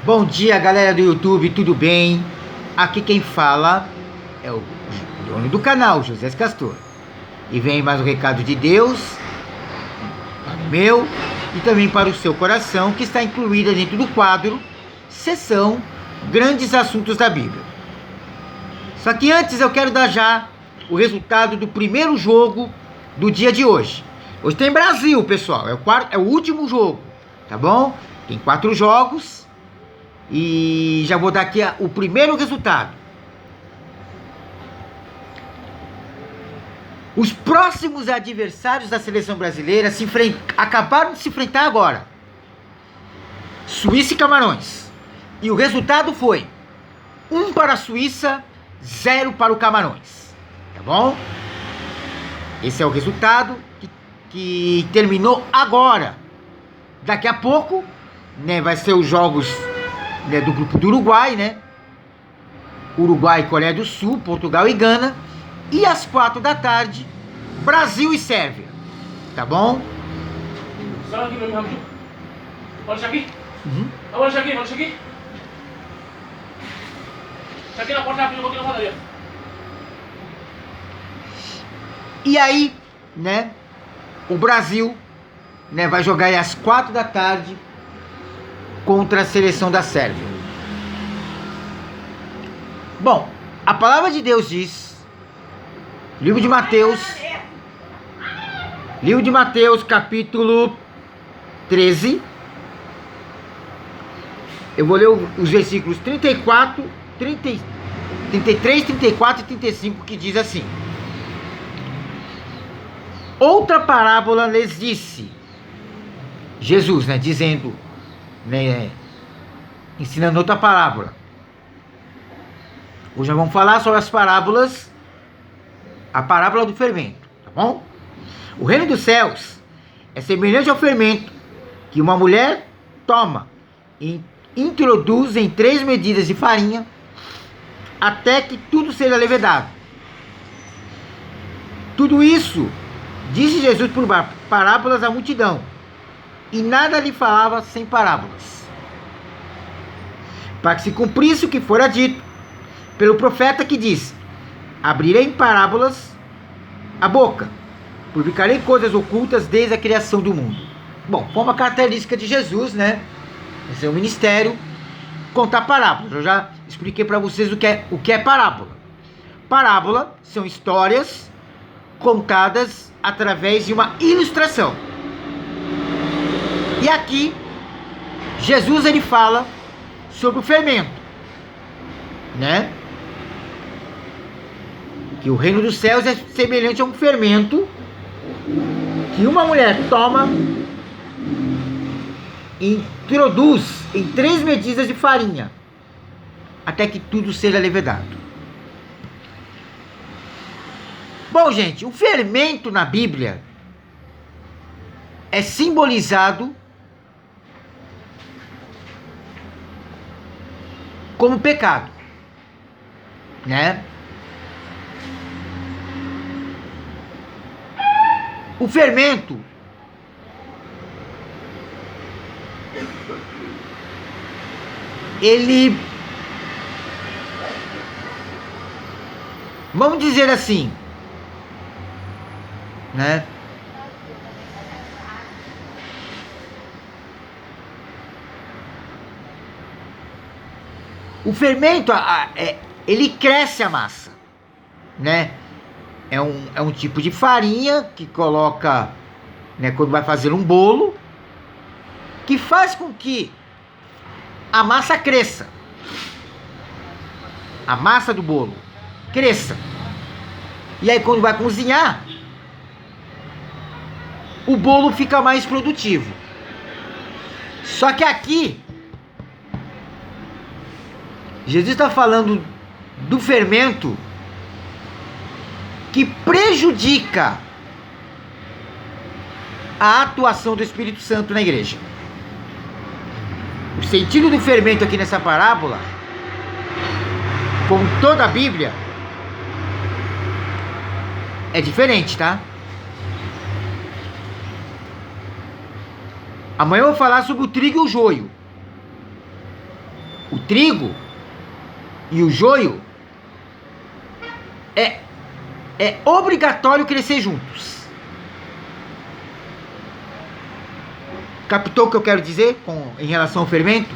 Bom dia, galera do YouTube, tudo bem? Aqui quem fala é o dono do canal, José Castor. E vem mais um recado de Deus, para o meu e também para o seu coração, que está incluída dentro do quadro Sessão Grandes Assuntos da Bíblia. Só que antes eu quero dar já o resultado do primeiro jogo do dia de hoje. Hoje tem Brasil, pessoal, é o último jogo, tá bom? Tem 4 jogos. E já vou dar aqui o primeiro resultado. Os próximos adversários da seleção brasileira acabaram de se enfrentar agora. Suíça e Camarões. E o resultado foi 1 para a Suíça, 0 para o Camarões. Tá bom? Esse é o resultado que terminou agora. Daqui a pouco, né, vai ser os jogos, né, do grupo do Uruguai, né? Uruguai e Coreia do Sul, Portugal e Gana. E às 4 da tarde, Brasil e Sérvia. Tá bom? E aí, né? O Brasil, né, vai jogar aí às 4 da tarde contra a seleção da Sérvia. Bom, a palavra de Deus diz, livro de Mateus, capítulo 13. Eu vou ler os versículos 34, 33, 34 e 35, que diz assim: outra parábola lhes disse, Jesus, né, dizendo, né, ensinando outra parábola. Hoje nós vamos falar sobre as parábolas, a parábola do fermento, tá bom? O reino dos céus é semelhante ao fermento que uma mulher toma e introduz em 3 medidas de farinha até que tudo seja levedado. Tudo isso disse Jesus por parábolas à multidão, e nada lhe falava sem parábolas, para que se cumprisse o que fora dito pelo profeta, que disse: abrirei em parábolas a boca, publicarei coisas ocultas desde a criação do mundo. Bom, foi uma característica de Jesus, né? Esse é o ministério, contar parábolas. Eu já expliquei para vocês o que é parábola. Parábola são histórias contadas através de uma ilustração. E aqui, Jesus, ele fala sobre o fermento, né? Que o reino dos céus é semelhante a um fermento que uma mulher toma e introduz em 3 medidas de farinha até que tudo seja levedado. Bom, gente, o fermento na Bíblia é simbolizado como pecado, né? O fermento ele, vamos dizer assim, né? O fermento, ele cresce a massa, né? É um tipo de farinha que coloca, né, quando vai fazer um bolo, que faz com que a massa cresça. A massa do bolo cresça. E aí quando vai cozinhar, o bolo fica mais produtivo. Só que aqui, Jesus está falando do fermento que prejudica a atuação do Espírito Santo na igreja. O sentido do fermento aqui nessa parábola, como toda a Bíblia, é diferente, tá? Amanhã eu vou falar sobre o trigo e o joio. O trigo e o joio é obrigatório crescer juntos. Captou o que eu quero dizer em relação ao fermento?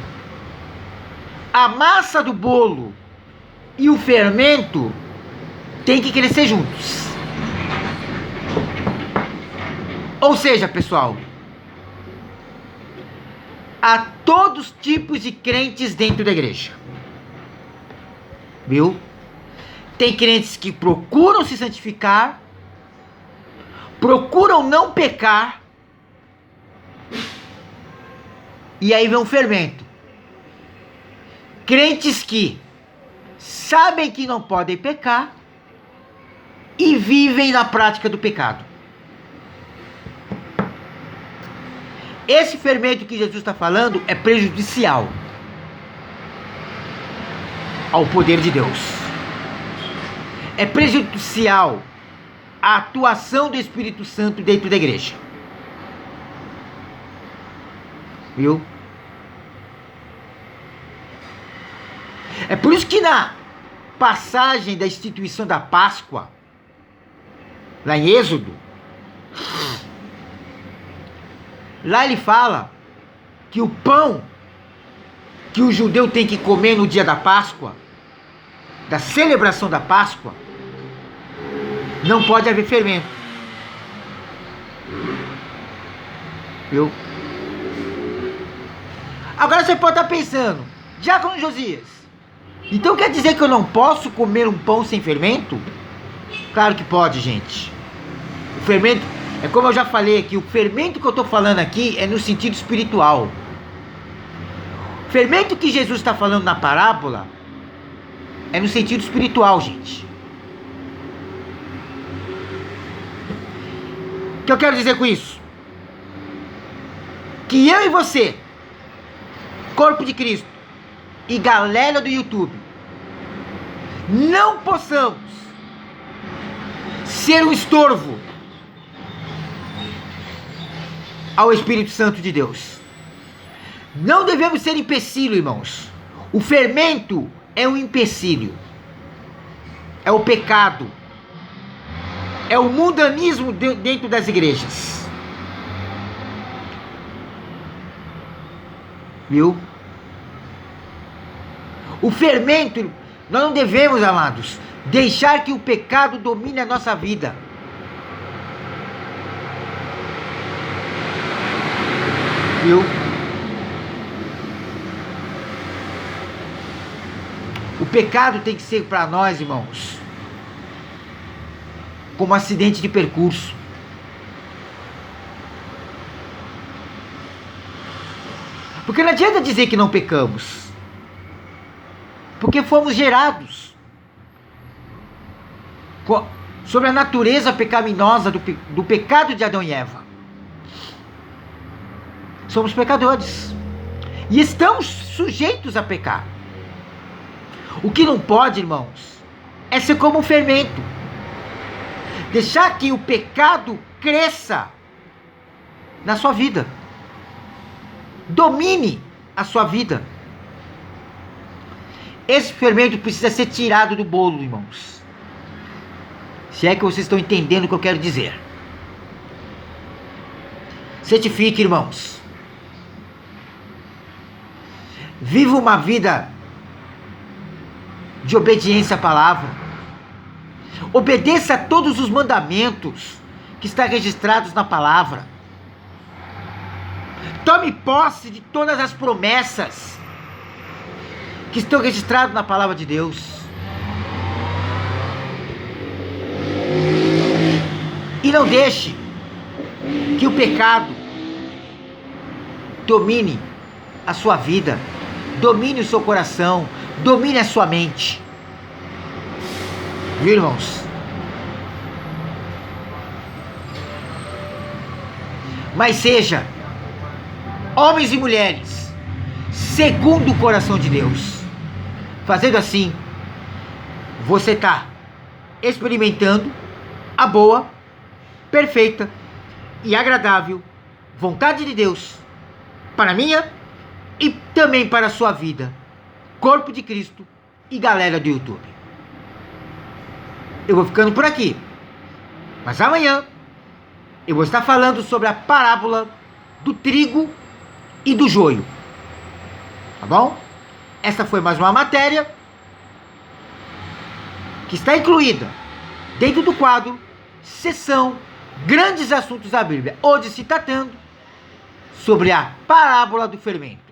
A massa do bolo e o fermento tem que crescer juntos. Ou seja, pessoal, há todos os tipos de crentes dentro da igreja. Viu? Tem crentes que procuram se santificar, procuram não pecar, e aí vem um fermento. Crentes que sabem que não podem pecar e vivem na prática do pecado. Esse fermento que Jesus está falando é prejudicial ao poder de Deus. É prejudicial à atuação do Espírito Santo dentro da igreja. Viu? É por isso que na passagem da instituição da Páscoa, lá em Êxodo, lá ele fala que o pão que o judeu tem que comer no dia da Páscoa, da celebração da Páscoa, não pode haver fermento. Viu? Agora você pode estar pensando, Diácono Josias, então quer dizer que eu não posso comer um pão sem fermento? Claro que pode, gente. O fermento, é como eu já falei aqui, o fermento que eu estou falando aqui é no sentido espiritual. O fermento que Jesus está falando na parábola é no sentido espiritual, gente. O que eu quero dizer com isso? Que eu e você, corpo de Cristo e galera do YouTube, não possamos ser um estorvo ao Espírito Santo de Deus. Não devemos ser empecilho, irmãos. O fermento é um empecilho. É o pecado. É o mundanismo dentro das igrejas. Viu? O fermento, nós não devemos, amados, deixar que o pecado domine a nossa vida. Viu? O pecado tem que ser para nós, irmãos, como um acidente de percurso. Porque não adianta dizer que não pecamos. Porque fomos gerados sobre a natureza pecaminosa do pecado de Adão e Eva. Somos pecadores. E estamos sujeitos a pecar. O que não pode, irmãos, é ser como um fermento. Deixar que o pecado cresça na sua vida. Domine a sua vida. Esse fermento precisa ser tirado do bolo, irmãos. Se é que vocês estão entendendo o que eu quero dizer. Certifique, irmãos. Viva uma vida de obediência à palavra. Obedeça a todos os mandamentos que estão registrados na palavra. Tome posse de todas as promessas que estão registradas na palavra de Deus. E não deixe que o pecado domine a sua vida, domine o seu coração, domine a sua mente. Viu, irmãos? Mas seja homens e mulheres segundo o coração de Deus. Fazendo assim, você está experimentando a boa, perfeita e agradável vontade de Deus para a minha e também para a sua vida, Corpo de Cristo e galera do YouTube. Eu vou ficando por aqui. Mas amanhã eu vou estar falando sobre a parábola do trigo e do joio. Tá bom? Essa foi mais uma matéria que está incluída dentro do quadro Seção Grandes Assuntos da Bíblia, onde se tratando sobre a parábola do fermento.